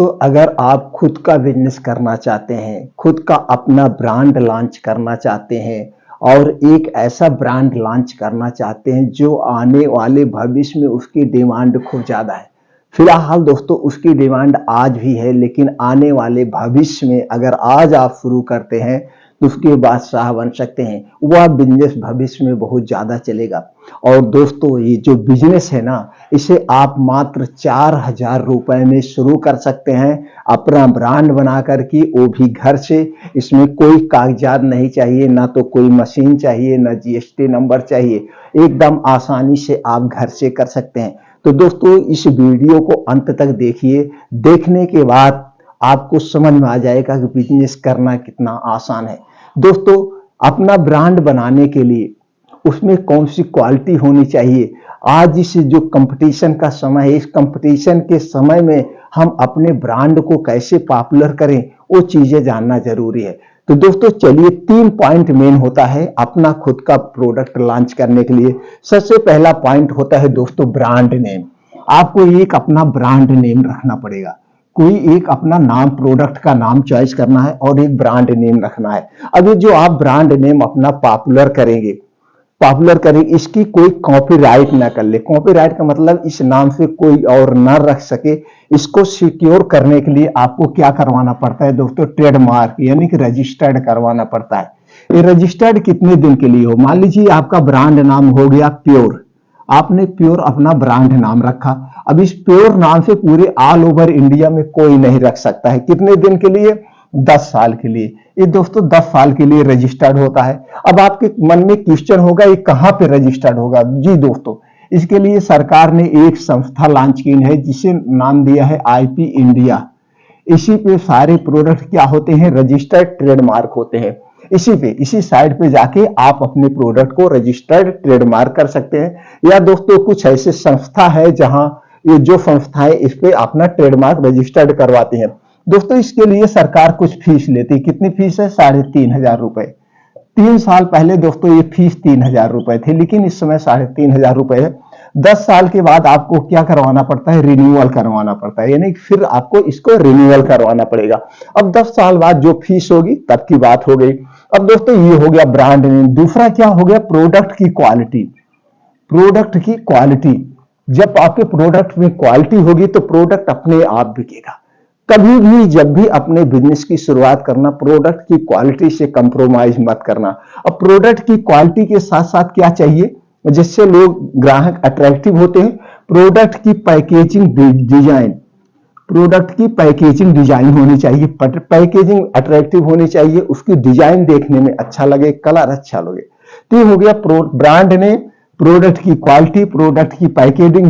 दोस्तों, अगर आप खुद का बिजनेस करना चाहते हैं, खुद का अपना ब्रांड लॉन्च करना चाहते हैं और एक ऐसा ब्रांड लॉन्च करना चाहते हैं जो आने वाले भविष्य में उसकी डिमांड खूब ज़्यादा है। फिलहाल दोस्तों उसकी डिमांड आज भी है, लेकिन आने वाले भविष्य में अगर आज आप शुरू करते हैं तो उसके बादशाह बन सकते हैं। वह बिजनेस भविष्य में बहुत ज़्यादा चलेगा। और दोस्तों ये जो बिजनेस है ना, इसे आप मात्र 4,000 रुपए में शुरू कर सकते हैं अपना ब्रांड बना करके, वो भी घर से। इसमें कोई कागजात नहीं चाहिए, ना तो कोई मशीन चाहिए, ना जीएसटी नंबर चाहिए। एकदम आसानी से आप घर से कर सकते हैं। तो दोस्तों इस वीडियो को अंत तक देखिए। देखने के बाद आपको समझ में आ जाएगा कि बिजनेस करना कितना आसान है। दोस्तों अपना ब्रांड बनाने के लिए उसमें कौन सी क्वालिटी होनी चाहिए। आज इस जो कंपटीशन का समय है, इस कंपटीशन के समय में हम अपने ब्रांड को कैसे पॉपुलर करें, वो चीजें जानना जरूरी है। तो दोस्तों चलिए 3 पॉइंट मेन होता है अपना खुद का प्रोडक्ट लॉन्च करने के लिए। सबसे पहला पॉइंट होता है दोस्तों ब्रांड नेम। आपको एक अपना ब्रांड नेम रखना पड़ेगा। कोई एक अपना नाम, प्रोडक्ट का नाम चॉइस करना है और एक ब्रांड नेम रखना है। अब ये जो आप ब्रांड नेम अपना पॉपुलर करें, इसकी कोई कॉपीराइट ना कर ले। कॉपीराइट का मतलब इस नाम से कोई और ना रख सके। इसको सिक्योर करने के लिए आपको क्या करवाना पड़ता है दोस्तों, ट्रेडमार्क यानी कि रजिस्टर्ड करवाना पड़ता है। ये रजिस्टर्ड कितने दिन के लिए हो, मान लीजिए आपका ब्रांड नाम हो गया प्योर, आपने प्योर अपना ब्रांड नाम रखा। अब इस प्योर नाम से पूरे ऑल ओवर इंडिया में कोई नहीं रख सकता है। कितने दिन के लिए, 10 साल के लिए। ये दोस्तों 10 साल के लिए रजिस्टर्ड होता है। अब आपके मन में क्वेश्चन होगा ये कहां पे रजिस्टर्ड होगा। जी दोस्तों, इसके लिए सरकार ने एक संस्था लॉन्च की है जिसे नाम दिया है आईपी इंडिया। इसी पे सारे प्रोडक्ट क्या होते हैं, रजिस्टर्ड ट्रेडमार्क होते हैं। इसी साइट पे जाके आप अपने प्रोडक्ट को रजिस्टर्ड ट्रेडमार्क कर सकते हैं। या दोस्तों कुछ ऐसे संस्था है जहां ये जो संस्थाएं इस पे अपना ट्रेडमार्क रजिस्टर्ड करवाती हैं। दोस्तों इसके लिए सरकार कुछ फीस लेती है। कितनी फीस है, 3,500 रुपए। 3 साल पहले दोस्तों ये फीस 3,000 रुपए थे, लेकिन इस समय 3,500 रुपए है। 10 साल के बाद आपको क्या करवाना पड़ता है, रिन्यूअल करवाना पड़ता है, यानी फिर आपको इसको रिन्यूअल करवाना पड़ेगा। अब 10 साल बाद जो फीस होगी तब की बात हो गई। अब दोस्तों ये हो गया ब्रांड नेम। दूसरा क्या हो गया, प्रोडक्ट की क्वालिटी। प्रोडक्ट की क्वालिटी, जब आपके प्रोडक्ट में क्वालिटी होगी तो प्रोडक्ट अपने आप बिकेगा। कभी भी जब भी अपने बिजनेस की शुरुआत करना, प्रोडक्ट की क्वालिटी से कंप्रोमाइज मत करना। अब प्रोडक्ट की क्वालिटी के साथ साथ क्या चाहिए जिससे लोग ग्राहक अट्रैक्टिव होते हैं, प्रोडक्ट की पैकेजिंग डिजाइन। प्रोडक्ट की पैकेजिंग डिजाइन होनी चाहिए, पैकेजिंग अट्रैक्टिव होनी चाहिए, उसकी डिजाइन देखने में अच्छा लगे, कलर अच्छा लगे। तो ये हो गया ब्रांड ने, प्रोडक्ट की क्वालिटी, प्रोडक्ट की पैकेजिंग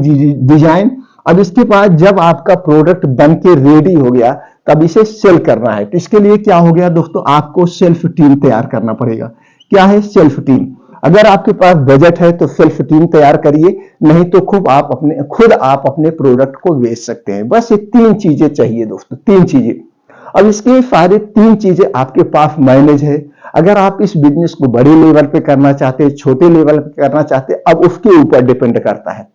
डिजाइन। अब इसके बाद जब आपका प्रोडक्ट बन के रेडी हो गया तब इसे सेल करना है। तो इसके लिए क्या हो गया दोस्तों, आपको सेल्फ टीम तैयार करना पड़ेगा। क्या है सेल्फ टीम, अगर आपके पास बजट है तो सेल्फ टीम तैयार करिए, नहीं तो खुद आप अपने प्रोडक्ट को बेच सकते हैं। बस ये 3 चीजें चाहिए दोस्तों, 3 चीजें। अब इसके सारे 3 चीजें आपके पास मैनेज है। अगर आप इस बिजनेस को बड़े लेवल पे करना चाहते हैं, छोटे लेवल पे करना चाहते हैं, अब उसके ऊपर डिपेंड करता है,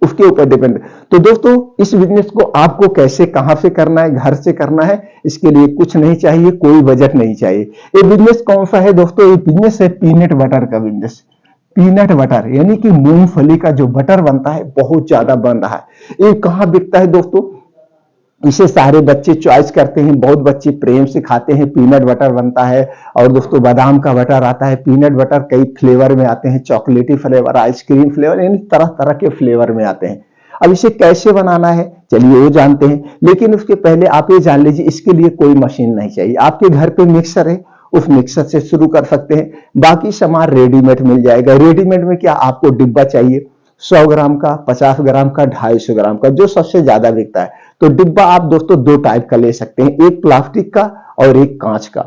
उसके ऊपर डिपेंड। तो दोस्तों इस बिजनेस को आपको कैसे, कहां से करना है, घर से करना है, इसके लिए कुछ नहीं चाहिए, कोई बजट नहीं चाहिए। ये बिजनेस कौन सा है दोस्तों, ये बिजनेस है पीनट बटर का बिजनेस। पीनट बटर यानी कि मूंगफली का जो बटर बनता है बहुत ज्यादा बन रहा है। ये कहां बिकता है दोस्तों, इसे सारे बच्चे चॉइस करते हैं, बहुत बच्चे प्रेम से खाते हैं। पीनट बटर बनता है और दोस्तों बादाम का बटर आता है। पीनट बटर कई फ्लेवर में आते हैं, चॉकलेटी फ्लेवर, आइसक्रीम फ्लेवर, यानी तरह तरह के फ्लेवर में आते हैं। अब इसे कैसे बनाना है चलिए वो जानते हैं, लेकिन उसके पहले आप ये जान लीजिए इसके लिए कोई मशीन नहीं चाहिए। आपके घर पे मिक्सर है, उस मिक्सर से शुरू कर सकते हैं। बाकी सामान रेडीमेड मिल जाएगा। रेडीमेड में क्या आपको डिब्बा चाहिए, 100 ग्राम का, 50 ग्राम का, 250 ग्राम का, जो सबसे ज्यादा बिकता है। तो डिब्बा आप दोस्तों 2 टाइप का ले सकते हैं, एक प्लास्टिक का और एक कांच का।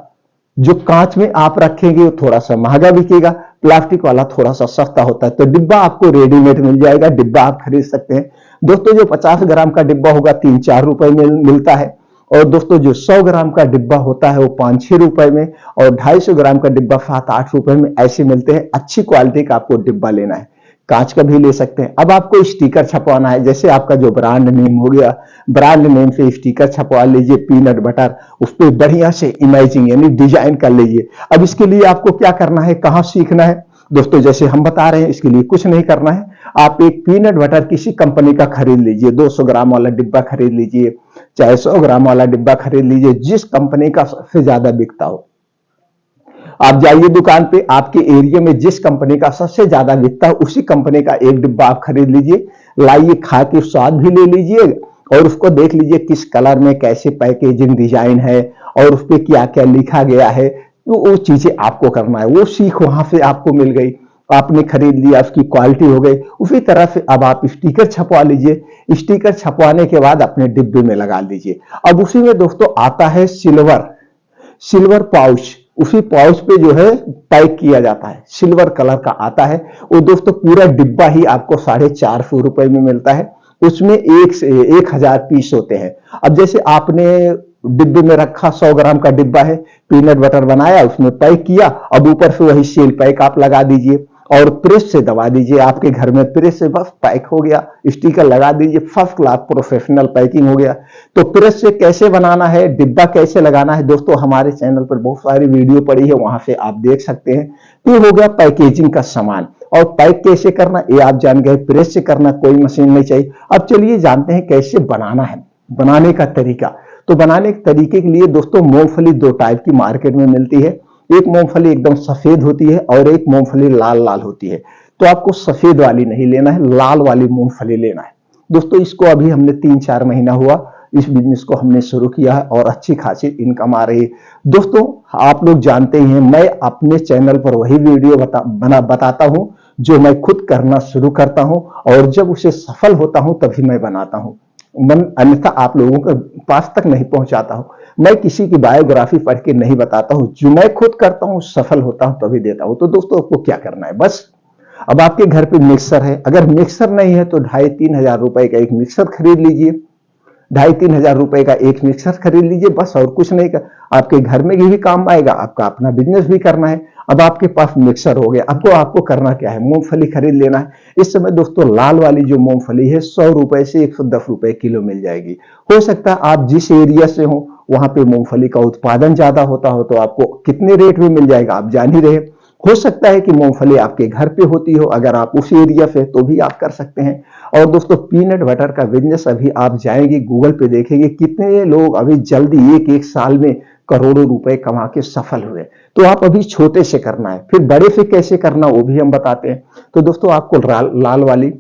जो कांच में आप रखेंगे वो थोड़ा सा महंगा बिकेगा, प्लास्टिक वाला थोड़ा सा सस्ता होता है। तो डिब्बा आपको रेडीमेड मिल जाएगा, डिब्बा आप खरीद सकते हैं। दोस्तों जो 50 ग्राम का डिब्बा होगा 3-4 रुपए में मिलता है, और दोस्तों जो 100 ग्राम का डिब्बा होता है वो 5-6 रुपए में, और 250 ग्राम का डिब्बा 7-8 रुपए में ऐसे मिलते हैं। अच्छी क्वालिटी का आपको डिब्बा लेना है। कांच का भी ले सकते हैं। अब आपको स्टिकर छपवाना है, जैसे आपका जो ब्रांड नेम हो गया, ब्रांड नेम से स्टिकर छपवा लीजिए पीनट बटर, उस पर बढ़िया से इमेजिंग यानी डिजाइन कर लीजिए। अब इसके लिए आपको क्या करना है, कहाँ सीखना है दोस्तों, जैसे हम बता रहे हैं, इसके लिए कुछ नहीं करना है। आप एक पीनट बटर किसी कंपनी का खरीद लीजिए, 200 ग्राम वाला डिब्बा खरीद लीजिए, चाहे 100 ग्राम वाला डिब्बा खरीद लीजिए, जिस कंपनी का सबसे ज्यादा बिकता हो। आप जाइए दुकान पे, आपके एरिया में जिस कंपनी का सबसे ज्यादा बिकता है उसी कंपनी का एक डिब्बा आप खरीद लीजिए, लाइए, खा के स्वाद भी ले लीजिए और उसको देख लीजिए किस कलर में कैसे पैकेजिंग डिजाइन है और उस पर क्या क्या लिखा गया है। तो वो चीजें आपको करना है, वो सीख वहां से आपको मिल गई, आपने खरीद लिया, उसकी क्वालिटी हो गई। उसी तरह से अब आप स्टिकर छपवा लीजिए, स्टिकर छपवाने के बाद अपने डिब्बे में लगा लीजिए। अब उसी में दोस्तों आता है सिल्वर पाउच, उसी पाउच पे जो है पैक किया जाता है, सिल्वर कलर का आता है वो दोस्तों। पूरा डिब्बा ही आपको 450 में मिलता है, उसमें 1000 पीस होते हैं। अब जैसे आपने डिब्बे में रखा, 100 ग्राम का डिब्बा है, पीनट बटर बनाया, उसमें पैक किया, अब ऊपर से वही सील पैक आप लगा दीजिए और प्रेस से दबा दीजिए, आपके घर में प्रेस से बस पैक हो गया, स्टिकर लगा दीजिए, फर्स्ट क्लास प्रोफेशनल पैकिंग हो गया। तो प्रेस से कैसे बनाना है, डिब्बा कैसे लगाना है दोस्तों, हमारे चैनल पर बहुत सारी वीडियो पड़ी है, वहां से आप देख सकते हैं। तो हो गया पैकेजिंग का सामान। और पैक कैसे करना ये आप जान गए, प्रेस से करना, कोई मशीन नहीं चाहिए। अब चलिए जानते हैं कैसे बनाना है, बनाने का तरीका। तो बनाने के तरीके के लिए दोस्तों मूंगफली 2 टाइप की मार्केट में मिलती है, एक मूंगफली एकदम सफेद होती है और एक मूंगफली लाल लाल होती है। तो आपको सफेद वाली नहीं लेना है, लाल वाली मूंगफली लेना है दोस्तों। इसको अभी हमने 3-4 महीना हुआ इस बिजनेस को हमने शुरू किया है और अच्छी खासी इनकम आ रही है दोस्तों। आप लोग जानते ही हैं, मैं अपने चैनल पर वही वीडियो बताता हूं जो मैं खुद करना शुरू करता हूं और जब उसे सफल होता हूं तभी मैं बनाता हूं, अन्यथा आप लोगों के पास तक नहीं पहुंचाता हूं। मैं किसी की बायोग्राफी पढ़ के नहीं बताता हूं, जो मैं खुद करता हूं, सफल होता हूं तभी देता हूं। तो दोस्तों आपको क्या करना है, बस अब आपके घर पे मिक्सर है, अगर मिक्सर नहीं है तो 2,500-3 हजार रुपए का एक मिक्सर खरीद लीजिए, 2,500-3 हजार रुपए का एक मिक्सर खरीद लीजिए, बस और कुछ नहीं कर, आपके घर में भी काम आएगा, आपका अपना बिजनेस भी करना है। अब आपके पास मिक्सर हो गया, अब तो आपको करना क्या है, मूंगफली खरीद लेना है। इस समय दोस्तों लाल वाली जो मूंगफली है 100 रुपए से 110 रुपए किलो मिल जाएगी। हो सकता है आप जिस एरिया से हो वहां पे मूंगफली का उत्पादन ज्यादा होता हो तो आपको कितने रेट में मिल जाएगा आप जान ही रहे। हो सकता है कि मूंगफली आपके घर पे होती हो, अगर आप उस एरिया से तो भी आप कर सकते हैं। और दोस्तों पीनट बटर का बिजनेस अभी आप जाएंगे गूगल पे देखेंगे कितने लोग अभी जल्दी एक साल में करोड़ों रुपए कमा के सफल हुए। तो आप अभी छोटे से करना है, फिर बड़े से कैसे करना वो भी हम बताते हैं। तो दोस्तों आपको लाल वाली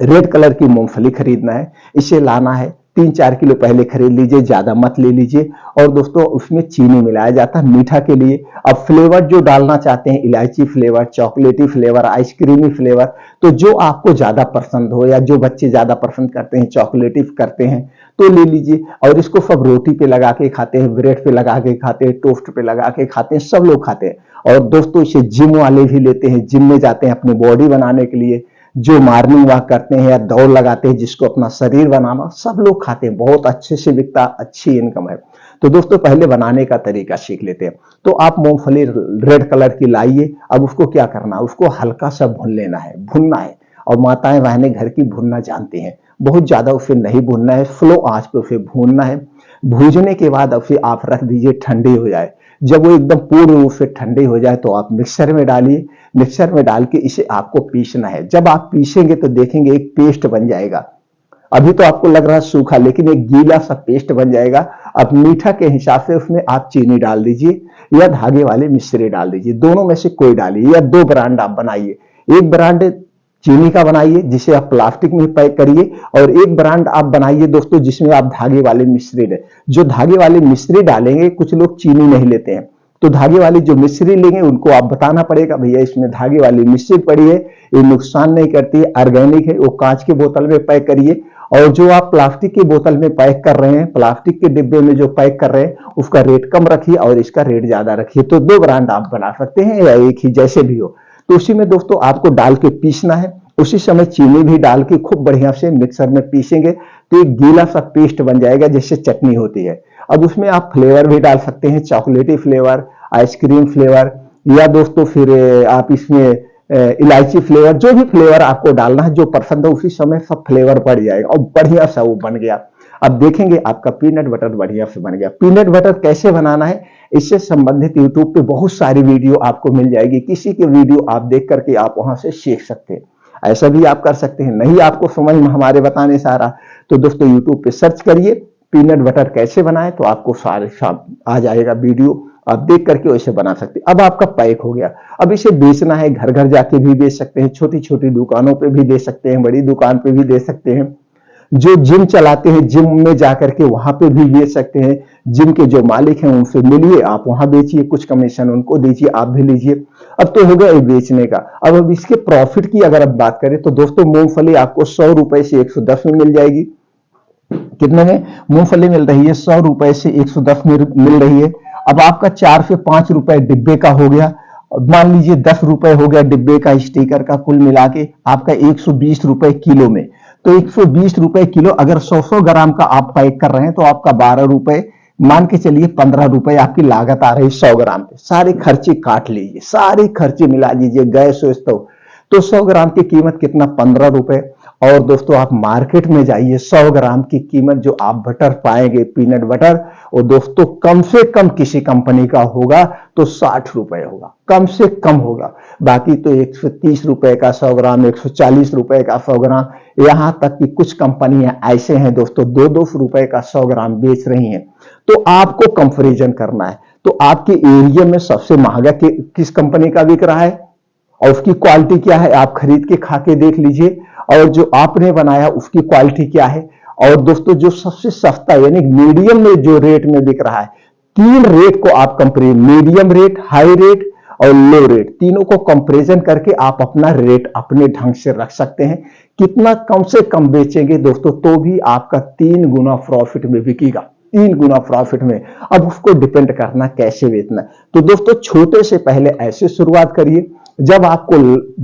रेड कलर की मूंगफली खरीदना है, इसे लाना है, 3-4 किलो पहले खरीद लीजिए, ज्यादा मत ले लीजिए। और दोस्तों उसमें चीनी मिलाया जाता है मीठा के लिए। अब फ्लेवर जो डालना चाहते हैं, इलायची फ्लेवर, चॉकलेटी फ्लेवर, आइसक्रीमी फ्लेवर, तो जो आपको ज्यादा पसंद हो या जो बच्चे ज्यादा पसंद करते हैं, चॉकलेटी करते हैं तो ले लीजिए। और इसको सब रोटी पे लगा के खाते हैं, ब्रेड पे लगा के खाते हैं, टोस्ट पे लगा के खाते हैं, सब लोग खाते हैं। और दोस्तों इसे जिम वाले भी लेते हैं, जिम में जाते हैं अपनी बॉडी बनाने के लिए, जो मॉर्निंग वॉक करते हैं या दौड़ लगाते हैं, जिसको अपना शरीर बनाना, सब लोग खाते हैं, बहुत अच्छे से बिकता, अच्छी इनकम है। तो दोस्तों पहले बनाने का तरीका सीख लेते हैं। तो आप मूंगफली रेड कलर की लाइए, अब उसको क्या करना है, उसको हल्का सा भून लेना है, भुनना है। और माताएं बहनें घर की भुनना जानती हैं, बहुत ज्यादा उसे नहीं भूनना है, स्लो आंच पे उसे भूनना है। भूनने के बाद उसे आप रख दीजिए ठंडी हो जाए। जब वो एकदम पूर्ण रूप से ठंडी हो जाए तो आप मिक्सर में डालिए, मिक्सर में डाल के इसे आपको पीसना है। जब आप पीसेंगे तो देखेंगे एक पेस्ट बन जाएगा। अभी तो आपको लग रहा है सूखा, लेकिन एक गीला सा पेस्ट बन जाएगा। अब मीठा के हिसाब से उसमें आप चीनी डाल दीजिए या धागे वाले मिश्री डाल दीजिए, दोनों में से कोई डालिए, या 2 ब्रांड आप बनाइए। एक ब्रांड चीनी का बनाइए जिसे आप प्लास्टिक में पैक करिए, और एक ब्रांड आप बनाइए दोस्तों जिसमें आप धागे वाले मिश्री डालें। जो धागे वाले मिश्री डालेंगे, कुछ लोग चीनी नहीं लेते हैं, तो धागे वाली जो मिश्री लेंगे उनको आप बताना पड़ेगा भैया इसमें धागे वाली मिश्री पड़ी है, ये नुकसान नहीं करती है, ऑर्गेनिक है। वो कांच के बोतल में पैक करिए। और जो आप प्लास्टिक की बोतल में पैक कर रहे हैं, प्लास्टिक के डिब्बे में जो पैक कर रहे हैं, उसका रेट कम रखिए और इसका रेट ज्यादा रखिए। तो 2 ब्रांड आप बना सकते हैं या एक ही, जैसे भी हो। तो उसी में दोस्तों आपको डाल के पीसना है, उसी समय चीनी भी डाल के खूब बढ़िया से मिक्सर में पीसेंगे तो एक गीला सा पेस्ट बन जाएगा जैसे चटनी होती है। अब उसमें आप फ्लेवर भी डाल सकते हैं, चॉकलेटी फ्लेवर, आइसक्रीम फ्लेवर, या दोस्तों फिर आप इसमें इलायची फ्लेवर, जो भी फ्लेवर आपको डालना है, जो पसंद है उसी समय सब फ्लेवर बढ़ जाएगा और बढ़िया सा वो बन गया। अब देखेंगे आपका पीनट बटर बढ़िया से बन गया। पीनट बटर कैसे बनाना है, इससे संबंधित यूट्यूब पे बहुत सारी वीडियो आपको मिल जाएगी। किसी के वीडियो आप देख करके आप वहां से सीख सकते हैं। ऐसा भी आप कर सकते हैं। नहीं आपको समझ में हमारे बताने से आ रहा तो दोस्तों यूट्यूब पे सर्च करिए पीनट बटर कैसे बनाए, तो आपको सारे आ जाएगा वीडियो, आप देख करके वैसे बना सकते हैं। अब आपका पैक हो गया, अब इसे बेचना है, घर घर जाके भी बेच सकते हैं, छोटी छोटी दुकानों पे भी दे सकते हैं, बड़ी दुकान पे भी दे सकते हैं। जो जिम चलाते हैं जिम में जाकर के वहां पे भी बेच सकते हैं। जिम के जो मालिक हैं उनसे मिलिए, आप वहां बेचिए, कुछ कमीशन उनको दीजिए, आप भी लीजिए। अब तो हो गया ये बेचने का। अब इसके प्रॉफिट की अगर आप बात करें तो दोस्तों मूंगफली आपको 100 रुपए से 110 में मिल जाएगी। कितने में मूंगफली मिल रही है? 100 रुपए से 110 में मिल रही है। अब आपका 4 से 5 रुपए डिब्बे का हो गया, मान लीजिए 10 रुपए हो गया डिब्बे का स्टिकर का, कुल मिला के आपका 120 रुपए किलो में। तो 120 रुपए किलो, अगर 100 ग्राम का आप पैक कर रहे हैं तो आपका 12 रुपए, मान के चलिए 15 रुपए आपकी लागत आ रही 100 ग्राम पे। सारे खर्चे काट लीजिए, सारे खर्चे मिला दीजिए, गैस तो 100 ग्राम की कीमत कितना? 15 रुपए। और दोस्तों आप मार्केट में जाइए, 100 ग्राम की कीमत जो आप बटर पाएंगे पीनट बटर, वो दोस्तों कम से कम किसी कंपनी का होगा तो 60 रुपए होगा, कम से कम होगा। बाकी तो 130 रुपए का 100 ग्राम, 140 रुपए का 100 ग्राम, यहां तक कि कुछ कंपनियां ऐसे हैं दोस्तों 2-2 रुपए का 100 ग्राम बेच रही हैं। तो आपको कंपैरिजन करना है, तो आपके एरिया में सबसे महंगा किस कंपनी का बिक रहा है और उसकी क्वालिटी क्या है, आप खरीद के खा के देख लीजिए। और जो आपने बनाया उसकी क्वालिटी क्या है। और दोस्तों जो सबसे सस्ता यानी मीडियम में जो रेट में बिक रहा है, 3 रेट को आप compare, medium rate, high rate और लो रेट, तीनों को कंपैरिजन करके आप अपना रेट अपने ढंग से रख सकते हैं। कितना कम से कम बेचेंगे दोस्तों तो भी आपका 3 गुना प्रॉफिट में बिकेगा, 3 गुना प्रॉफिट में। अब उसको डिपेंड करना कैसे बेचना। तो दोस्तों छोटे से पहले ऐसे शुरुआत करिए, जब आपको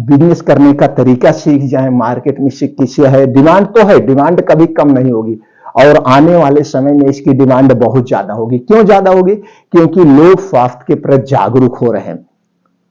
बिजनेस करने का तरीका सीख जाए, मार्केट में किसी है डिमांड, तो है डिमांड कभी कम नहीं होगी और आने वाले समय में इसकी डिमांड बहुत ज्यादा होगी। क्यों ज्यादा होगी? क्योंकि लोग स्वास्थ्य के प्रति जागरूक हो रहे हैं,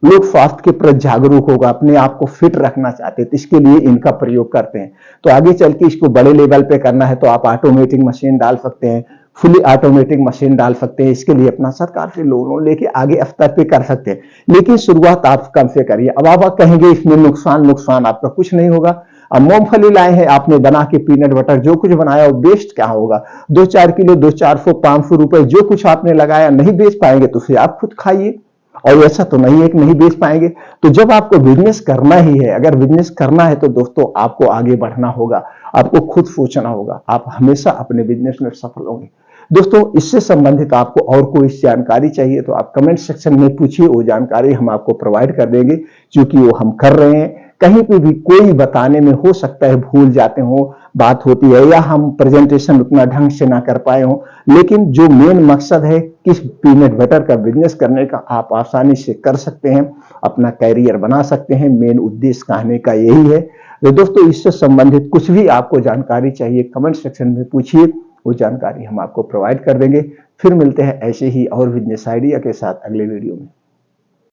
लोग स्वास्थ्य के प्रति जागरूक होगा, अपने आप को फिट रखना चाहते हैं, तो इसके लिए इनका प्रयोग करते हैं। तो आगे चल के इसको बड़े लेवल पे करना है तो आप ऑटोमेटिक मशीन डाल सकते हैं, फुली ऑटोमेटिक मशीन डाल सकते हैं। इसके लिए अपना सरकार से लोन लेके आगे स्तर पे कर सकते हैं, लेकिन शुरुआत आप कम से करिए। अब आप कहेंगे इसमें नुकसान आपका कुछ नहीं होगा। अब मूंगफली लाए हैं आपने बना के पीनट बटर, जो कुछ बनाया वो बेस्ट क्या होगा? 2-4 किलो, 200-400-500 रुपए जो कुछ आपने लगाया नहीं बेच पाएंगे तो फिर आप खुद खाइए। और ऐसा तो नहीं है कि नहीं बेच पाएंगे। तो जब आपको बिजनेस करना ही है, अगर बिजनेस करना है तो दोस्तों आपको आगे बढ़ना होगा, आपको खुद सोचना होगा, आप हमेशा अपने बिजनेस में सफल होंगे। दोस्तों इससे संबंधित आपको और कोई जानकारी चाहिए तो आप कमेंट सेक्शन में पूछिए, वो जानकारी हम आपको प्रोवाइड कर देंगे, क्योंकि वो हम कर रहे हैं। कहीं पे भी कोई बताने में हो सकता है भूल जाते हो, बात होती है, या हम प्रेजेंटेशन उतना ढंग से ना कर पाए हो, लेकिन जो मेन मकसद है किस पीनट बटर का बिजनेस करने का, आप आसानी से कर सकते हैं, अपना कैरियर बना सकते हैं। मेन उद्देश्य कहने का यही है। तो दोस्तों इससे संबंधित कुछ भी आपको जानकारी चाहिए कमेंट सेक्शन में पूछिए, वो जानकारी हम आपको प्रोवाइड कर देंगे। फिर मिलते हैं ऐसे ही और बिजनेस आइडिया के साथ अगले वीडियो में।